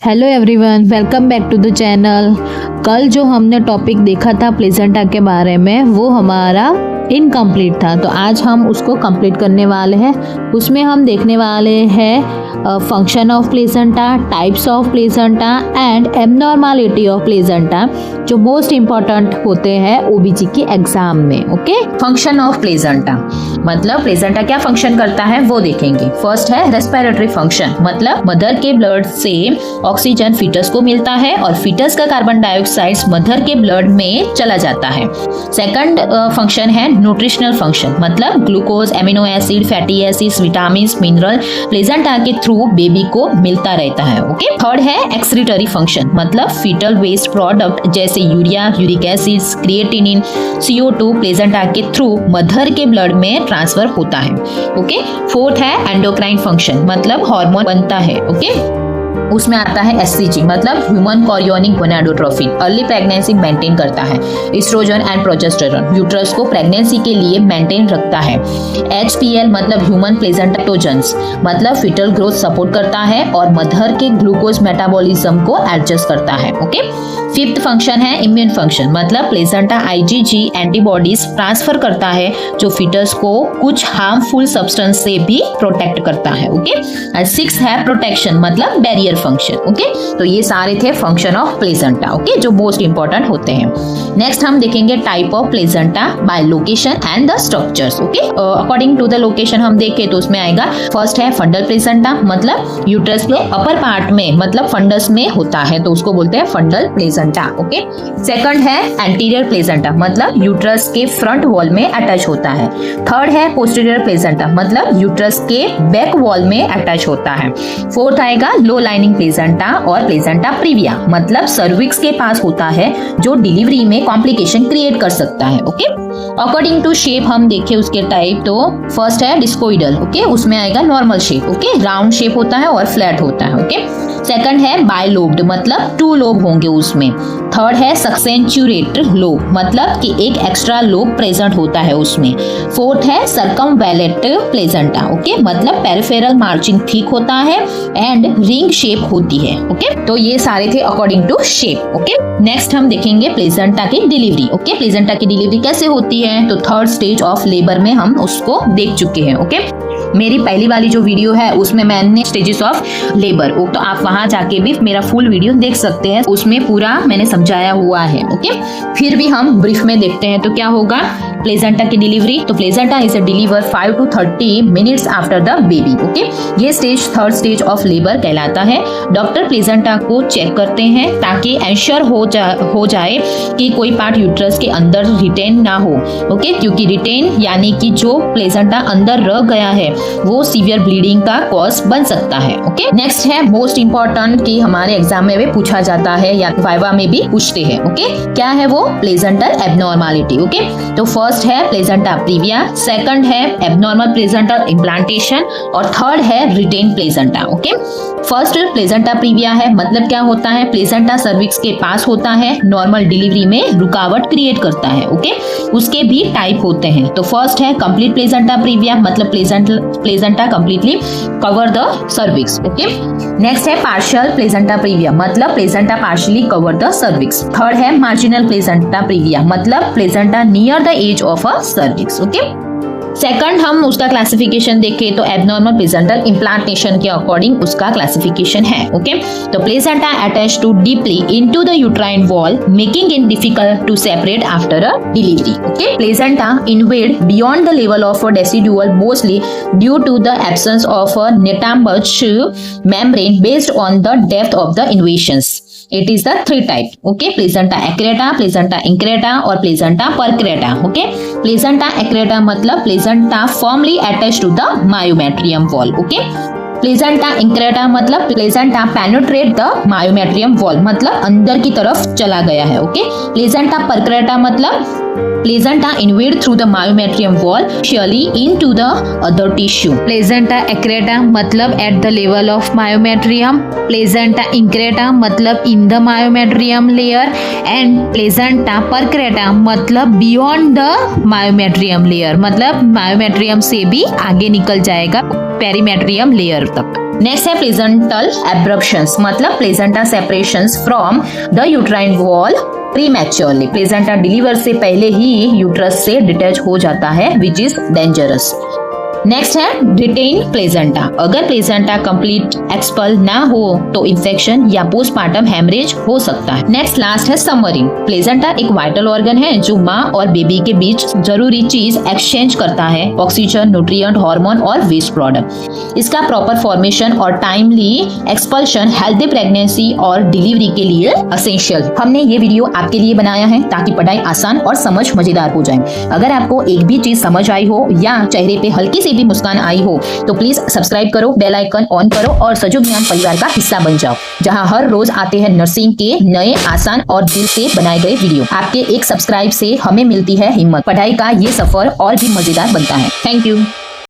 Hello everyone, welcome back to the channel. कल जो हमने टॉपिक देखा था प्लेसेंटा के बारे में वो हमारा इनकम्प्लीट था, तो आज हम उसको कंप्लीट करने वाले हैं। उसमें हम देखने वाले हैं function of placenta, types of placenta and abnormality of placenta, जो मोस्ट इम्पॉर्टेंट होते हैं ओबीजी के एग्जाम में। ओके, फंक्शन ऑफ प्लेसेंटा मतलब प्लेसेंटा क्या फंक्शन करता है वो देखेंगे। फर्स्ट है रेस्पिरेटरी फंक्शन, मतलब मदर के ब्लड से ऑक्सीजन फीटस को मिलता है और फीटस का कार्बन डाइऑक्साइड मदर के ब्लड में चला जाता है। सेकंड फंक्शन है न्यूट्रिशनल फंक्शन, मतलब glucose, amino acid, fatty acids, vitamin, mineral placenta के थ्रू बेबी को मिलता रहता है। ओके। थर्ड है एक्सक्रीटरी फंक्शन, मतलब फीटल वेस्ट प्रोडक्ट जैसे urea, uric acids, creatinine, CO2 placenta के थ्रू मदर के ब्लड में ट्रांसफर होता है। ओके। फोर्थ है एंडोक्राइन फंक्शन, मतलब हार्मोन बनता है। ओके। उसमें आता है SCG, मतलब human chorionic gonadotropin, early pregnancy maintain करता है। एस्ट्रोजन एंड प्रोजेस्टेरोन यूट्रस को प्रेगनेंसी के लिए मेंटेन रखता है। HPL मतलब ह्यूमन प्लेसेंटाटोजेंस, मतलब फीटल ग्रोथ सपोर्ट करता है और मदर के ग्लूकोज मेटाबॉलिज्म को एडजस्ट करता है। ओके। फिफ्थ फंक्शन है इम्यून फंक्शन, मतलब प्लेसेंटा IgG एंटीबॉडीज ट्रांसफर करता है जो फीटस को कुछ हार्मफुल सब्सटेंस से भी प्रोटेक्ट करता है। ओके। और सिक्स है प्रोटेक्शन, मतलब बैरियर फंक्शन। ओके। तो ये सारे थे फंक्शन ऑफ प्लेसेंटा, ओके, जो मोस्ट इंपॉर्टेंट होते हैं। नेक्स्ट हम देखेंगे type of placenta by location and the structures. Okay. According to the location हम देखें तो उसमें आएगा फर्स्ट है फंडल प्लेसेंटा, मतलब यूट्रस के अपर पार्ट में, मतलब फंडस में होता है तो उसको बोलते हैं फंडल प्लेसेंटा। ओके। सेकंड है एंटीरियर प्लेसेंटा, मतलब यूट्रस के फ्रंट वॉल में अटैच होता है। थर्ड है पोस्टीरियर प्लेसेंटा, मतलब यूट्रस के बैक वॉल में अटैच होता है। फोर्थ आएगा लो लाइनिंग प्लेसेंटा और प्लेसेंटा प्रीविया, मतलब सर्विक्स के पास होता है जो डिलीवरी में कॉम्प्लिकेशन क्रिएट कर सकता है। ओके। अकॉर्डिंग टू शेप हम देखें उसके टाइप, तो फर्स्ट है डिस्कोइडल। ओके। उसमें आएगा normal shape, okay, round shape होता है और फ्लैट होता है। ओके। सेकंड है बायलोब्ड, मतलब 2 लोब होंगे उसमें। थर्ड है सक्सेंचुरेट लोब, मतलब कि एक एक्स्ट्रा लोब प्रेजेंट होता है उसमें। फोर्थ है सर्कमवैलेट प्लेसेंटा, ओके, मतलब पेरिफेरल मार्जिन थिक होता है एंड रिंग शेप होती है। ओके। तो ये सारे थे according to shape. Okay. Next हम देखेंगे प्लेसेंटा की डिलीवरी। ओके। प्लेसेंटा की डिलीवरी कैसे होती है, तो थर्ड स्टेज ऑफ लेबर में हम उसको देख चुके हैं। ओके। मेरी पहली वाली जो वीडियो है उसमें मैंने स्टेजेस ऑफ लेबर, तो आप वहां जाके भी मेरा फुल वीडियो देख सकते हैं, उसमें पूरा मैंने समझाया हुआ है। ओके। फिर भी हम ब्रीफ में देखते हैं तो क्या होगा प्लेसेंटा की डिलीवरी। तो placenta is deliver 5 to 30 minutes after the baby. Okay. ये stage third stage of labour कहलाता है। डॉक्टर प्लेसेंटा को चेक करते हैं ताकि एंश्योर हो जाए कि कोई पार्ट यूट्रस के अंदर रिटेन ना हो। ओके। क्योंकि रिटेन यानी कि जो प्लेसेंटा अंदर रह गया है वो सीवियर ब्लीडिंग का कॉज बन सकता है। ओके। नेक्स्ट है मोस्ट इंपॉर्टेंट कि हमारे एग्जाम में भी पूछा जाता है या वाइवा में भी पूछते हैं। ओके। क्या है वो प्लेसेंटल एबनॉर्मलिटी। ओके। तो फर्स्ट है प्लेसेंटा प्रीविया, सेकंड है एबनॉर्मल प्लेसेंटल इम्प्लांटेशन और थर्ड है retain placenta. Okay. First placenta previa है, मतलब क्या होता है प्लेसेंटा सर्विक्स के पास होता है, नॉर्मल डिलीवरी में रुकावट क्रिएट करता है। ओके। उसके भी टाइप होते हैं। तो फर्स्ट है कंप्लीट प्लेसेंटा प्रीविया, मतलब placenta completely cover the cervix. Okay. Next है पार्शियल प्लेसेंटा प्रीविया, मतलब placenta partially cover the cervix. Third है मार्जिनल प्लेसेंटा प्रीविया, मतलब placenta near the edge of a cervix. Okay. Second हम उसका classification देखें तो abnormal placental implantation के according उसका क्लासिफिकेशन है। ओके। तो placenta attach to deeply into the uterine wall making it difficult to separate after a delivery. Okay. Placenta invade beyond the level of a decidual mostly due to the absence of a nitabuch membrane based on the depth of the invasions. It is the 3 type. Okay. Placenta accreta, placenta increta और placenta percreta. Okay. Placenta accreta मतलब placenta firmly attached to the myometrium wall. Okay. Placenta increta मतलब placenta penetrate the myometrium wall, मतलब अंदर की तरफ चला गया है। ओके। प्लेसेंटा परक्रेटा मतलब placenta invade through the myometrium wall sheerly into the other tissue. Placenta accreta मतलब at the level of myometrium, placenta increta मतलब in the myometrium layer and placenta percreta मतलब बियॉन्ड द मायोमेट्रियम लेयर, मतलब myometrium से भी आगे निकल जाएगा perimetrium layer तक। नेक्स्ट है प्लेजेंटल एब्रप्शंस, मतलब placenta separations from the uterine wall prematurely. Placenta deliver से पहले ही यूट्रस से डिटैच हो जाता है, विच इज डेंजरस। नेक्स्ट है रिटेन प्लेजेंटा। अगर प्लेजेंटा कंप्लीट एक्सपल ना हो तो इंफेक्शन या पोस्टमार्टम हेमरेज हो सकता है। नेक्स्ट लास्ट है समरी। प्लेजेंटा एक वाइटल ऑर्गन है जो माँ और बेबी के बीच जरूरी चीज एक्सचेंज करता है, ऑक्सीजन, न्यूट्रिएंट, हार्मोन और वेस्ट प्रोडक्ट। इसका प्रॉपर फॉर्मेशन और टाइमली एक्सपल्शन हेल्दी प्रेगनेंसी और डिलीवरी के लिए एसेंशियल। हमने ये वीडियो आपके लिए बनाया है ताकि पढ़ाई आसान और समझ मजेदार हो जाए। अगर आपको एक भी चीज समझ आई हो या चेहरे पे हल्की सी भी मुस्कान आई हो तो प्लीज सब्सक्राइब करो, बेल आइकन ऑन करो और सजो ज्ञान परिवार का हिस्सा बन जाओ, जहां हर रोज आते हैं नर्सिंग के नए, आसान और दिल से बनाए गए वीडियो। आपके एक सब्सक्राइब से हमें मिलती है हिम्मत। पढ़ाई का ये सफर और भी मजेदार बनता है। Thank you.